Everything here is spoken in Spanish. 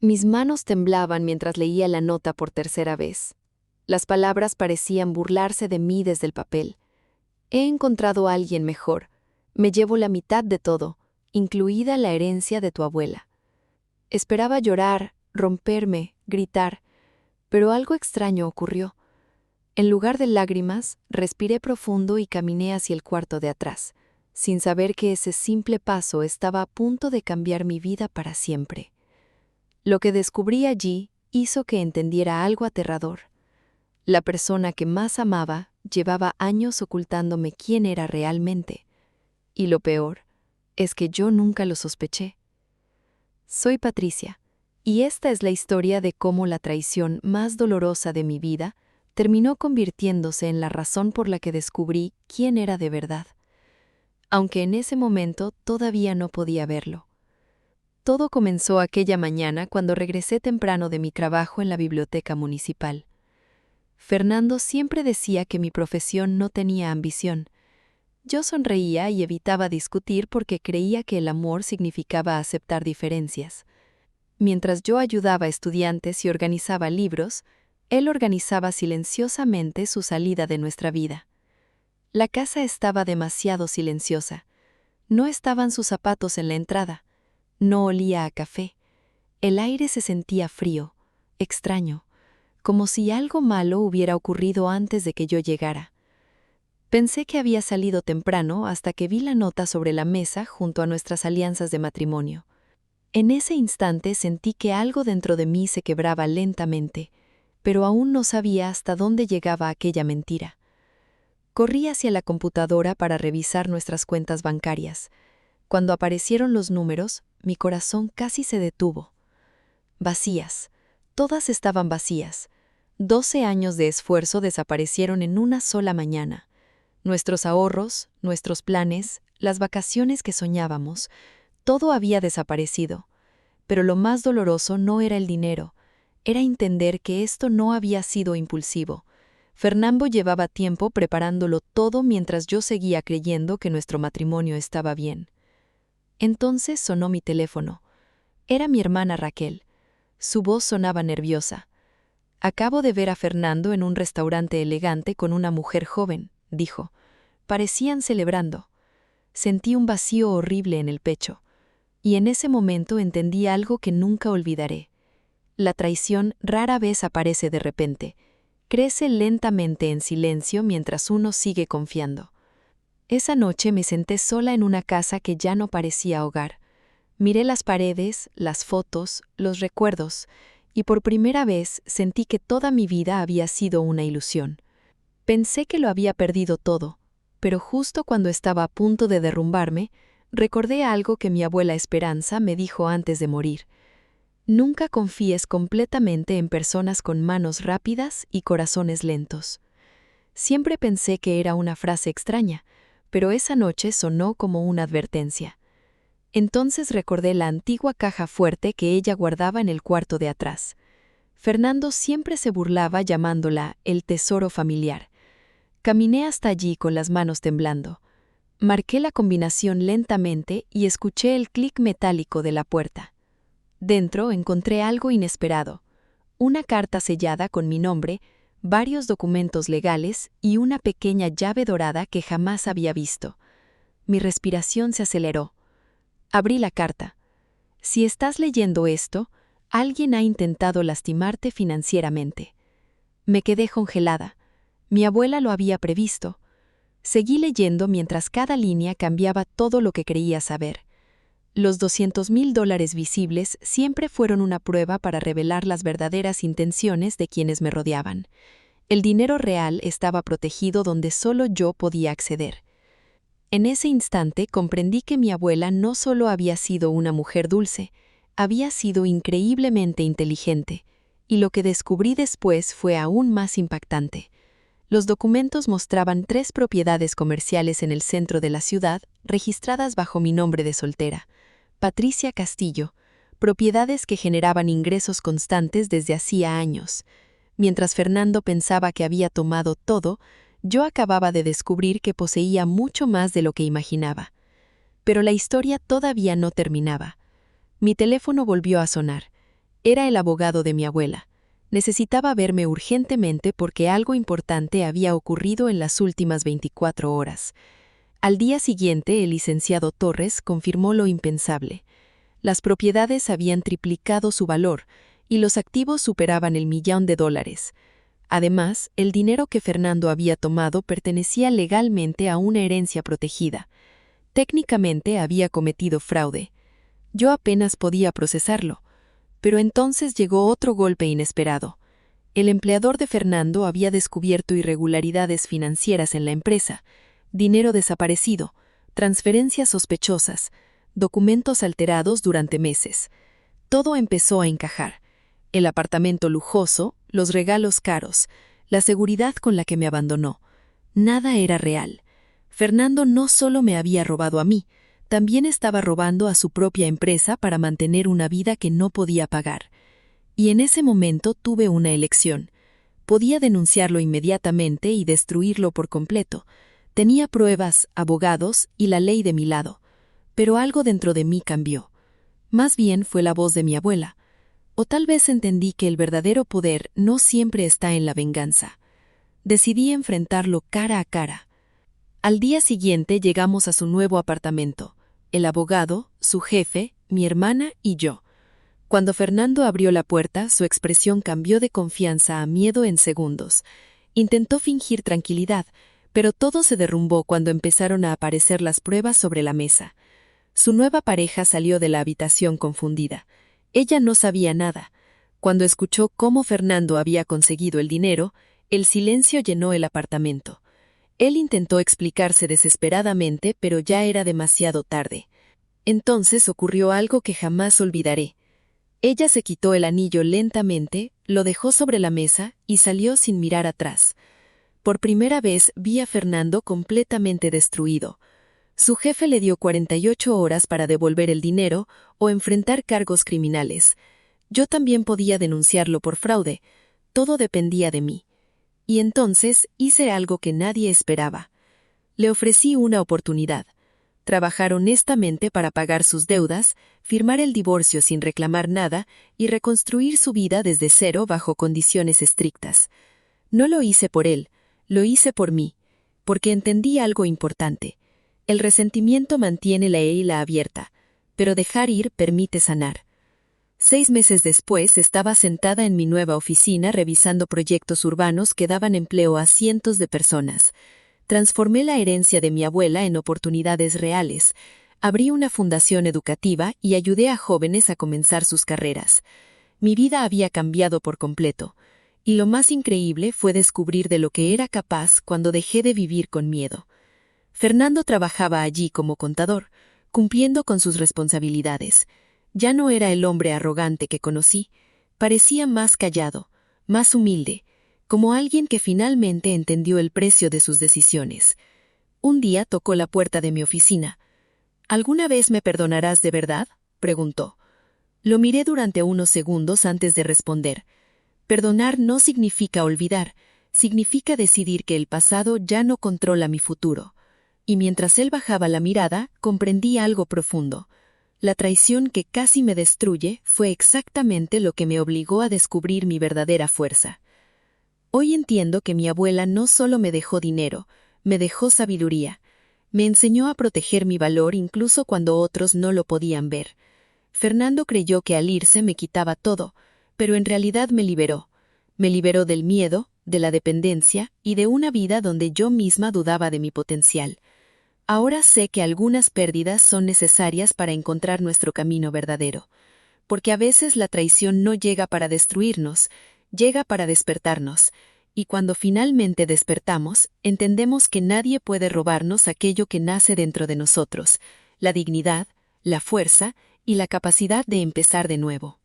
Mis manos temblaban mientras leía la nota por tercera vez. Las palabras parecían burlarse de mí desde el papel. He encontrado a alguien mejor. Me llevo la mitad de todo, incluida la herencia de tu abuela. Esperaba llorar, romperme, gritar, pero algo extraño ocurrió. En lugar de lágrimas, respiré profundo y caminé hacia el cuarto de atrás, sin saber que ese simple paso estaba a punto de cambiar mi vida para siempre. Lo que descubrí allí hizo que entendiera algo aterrador. La persona que más amaba llevaba años ocultándome quién era realmente. Y lo peor es que yo nunca lo sospeché. Soy Patricia, y esta es la historia de cómo la traición más dolorosa de mi vida terminó convirtiéndose en la razón por la que descubrí quién era de verdad. Aunque en ese momento todavía no podía verlo. Todo comenzó aquella mañana cuando regresé temprano de mi trabajo en la biblioteca municipal. Fernando siempre decía que mi profesión no tenía ambición. Yo sonreía y evitaba discutir porque creía que el amor significaba aceptar diferencias. Mientras yo ayudaba a estudiantes y organizaba libros, él organizaba silenciosamente su salida de nuestra vida. La casa estaba demasiado silenciosa. No estaban sus zapatos en la entrada. No olía a café. El aire se sentía frío, extraño, como si algo malo hubiera ocurrido antes de que yo llegara. Pensé que había salido temprano hasta que vi la nota sobre la mesa junto a nuestras alianzas de matrimonio. En ese instante sentí que algo dentro de mí se quebraba lentamente, pero aún no sabía hasta dónde llegaba aquella mentira. Corrí hacia la computadora para revisar nuestras cuentas bancarias. Cuando aparecieron los números, mi corazón casi se detuvo. Vacías. Todas estaban vacías. 12 años de esfuerzo desaparecieron en una sola mañana. Nuestros ahorros, nuestros planes, las vacaciones que soñábamos, todo había desaparecido. Pero lo más doloroso no era el dinero, era entender que esto no había sido impulsivo. Fernando llevaba tiempo preparándolo todo mientras yo seguía creyendo que nuestro matrimonio estaba bien. Entonces sonó mi teléfono. Era mi hermana Raquel. Su voz sonaba nerviosa. «Acabo de ver a Fernando en un restaurante elegante con una mujer joven», dijo. Parecían celebrando. Sentí un vacío horrible en el pecho. Y en ese momento entendí algo que nunca olvidaré. La traición rara vez aparece de repente. Crece lentamente en silencio mientras uno sigue confiando. Esa noche me senté sola en una casa que ya no parecía hogar. Miré las paredes, las fotos, los recuerdos, y por primera vez sentí que toda mi vida había sido una ilusión. Pensé que lo había perdido todo, pero justo cuando estaba a punto de derrumbarme, recordé algo que mi abuela Esperanza me dijo antes de morir. Nunca confíes completamente en personas con manos rápidas y corazones lentos. Siempre pensé que era una frase extraña, pero esa noche sonó como una advertencia. Entonces recordé la antigua caja fuerte que ella guardaba en el cuarto de atrás. Fernando siempre se burlaba llamándola el tesoro familiar. Caminé hasta allí con las manos temblando. Marqué la combinación lentamente y escuché el clic metálico de la puerta. Dentro encontré algo inesperado. Una carta sellada con mi nombre, varios documentos legales y una pequeña llave dorada que jamás había visto. Mi respiración se aceleró. Abrí la carta. Si estás leyendo esto, alguien ha intentado lastimarte financieramente. Me quedé congelada. Mi abuela lo había previsto. Seguí leyendo mientras cada línea cambiaba todo lo que creía saber. Los $200,000 visibles siempre fueron una prueba para revelar las verdaderas intenciones de quienes me rodeaban. El dinero real estaba protegido donde solo yo podía acceder. En ese instante comprendí que mi abuela no solo había sido una mujer dulce, había sido increíblemente inteligente, y lo que descubrí después fue aún más impactante. Los documentos mostraban 3 propiedades comerciales en el centro de la ciudad, registradas bajo mi nombre de soltera, Patricia Castillo, propiedades que generaban ingresos constantes desde hacía años. Mientras Fernando pensaba que había tomado todo, yo acababa de descubrir que poseía mucho más de lo que imaginaba. Pero la historia todavía no terminaba. Mi teléfono volvió a sonar. Era el abogado de mi abuela. Necesitaba verme urgentemente porque algo importante había ocurrido en las últimas 24 horas. Al día siguiente, el licenciado Torres confirmó lo impensable. Las propiedades habían triplicado su valor y los activos superaban el $1.000.000. Además, el dinero que Fernando había tomado pertenecía legalmente a una herencia protegida. Técnicamente había cometido fraude. Yo apenas podía procesarlo. Pero entonces llegó otro golpe inesperado. El empleador de Fernando había descubierto irregularidades financieras en la empresa, dinero desaparecido, transferencias sospechosas, documentos alterados durante meses. Todo empezó a encajar. El apartamento lujoso, los regalos caros, la seguridad con la que me abandonó. Nada era real. Fernando no solo me había robado a mí, también estaba robando a su propia empresa para mantener una vida que no podía pagar. Y en ese momento tuve una elección. Podía denunciarlo inmediatamente y destruirlo por completo. Tenía pruebas, abogados y la ley de mi lado. Pero algo dentro de mí cambió. Más bien fue la voz de mi abuela. O tal vez entendí que el verdadero poder no siempre está en la venganza. Decidí enfrentarlo cara a cara. Al día siguiente llegamos a su nuevo apartamento. El abogado, su jefe, mi hermana y yo. Cuando Fernando abrió la puerta, su expresión cambió de confianza a miedo en segundos. Intentó fingir tranquilidad, pero todo se derrumbó cuando empezaron a aparecer las pruebas sobre la mesa. Su nueva pareja salió de la habitación confundida. Ella no sabía nada. Cuando escuchó cómo Fernando había conseguido el dinero, el silencio llenó el apartamento. Él intentó explicarse desesperadamente, pero ya era demasiado tarde. Entonces ocurrió algo que jamás olvidaré. Ella se quitó el anillo lentamente, lo dejó sobre la mesa y salió sin mirar atrás. Por primera vez vi a Fernando completamente destruido. Su jefe le dio 48 horas para devolver el dinero o enfrentar cargos criminales. Yo también podía denunciarlo por fraude. Todo dependía de mí. Y entonces hice algo que nadie esperaba. Le ofrecí una oportunidad. Trabajar honestamente para pagar sus deudas, firmar el divorcio sin reclamar nada y reconstruir su vida desde cero bajo condiciones estrictas. No lo hice por él, lo hice por mí, porque entendí algo importante. El resentimiento mantiene la herida abierta, pero dejar ir permite sanar. 6 meses después estaba sentada en mi nueva oficina revisando proyectos urbanos que daban empleo a cientos de personas. Transformé la herencia de mi abuela en oportunidades reales. Abrí una fundación educativa y ayudé a jóvenes a comenzar sus carreras. Mi vida había cambiado por completo. Y lo más increíble fue descubrir de lo que era capaz cuando dejé de vivir con miedo. Fernando trabajaba allí como contador, cumpliendo con sus responsabilidades. Ya no era el hombre arrogante que conocí. Parecía más callado, más humilde, como alguien que finalmente entendió el precio de sus decisiones. Un día tocó la puerta de mi oficina. ¿Alguna vez me perdonarás de verdad?, preguntó. Lo miré durante unos segundos antes de responder. Perdonar no significa olvidar, significa decidir que el pasado ya no controla mi futuro. Y mientras él bajaba la mirada, comprendí algo profundo. La traición que casi me destruye fue exactamente lo que me obligó a descubrir mi verdadera fuerza. Hoy entiendo que mi abuela no solo me dejó dinero, me dejó sabiduría. Me enseñó a proteger mi valor incluso cuando otros no lo podían ver. Fernando creyó que al irse me quitaba todo, pero en realidad me liberó. Me liberó del miedo, de la dependencia y de una vida donde yo misma dudaba de mi potencial. Ahora sé que algunas pérdidas son necesarias para encontrar nuestro camino verdadero, porque a veces la traición no llega para destruirnos, llega para despertarnos, y cuando finalmente despertamos, entendemos que nadie puede robarnos aquello que nace dentro de nosotros, la dignidad, la fuerza y la capacidad de empezar de nuevo.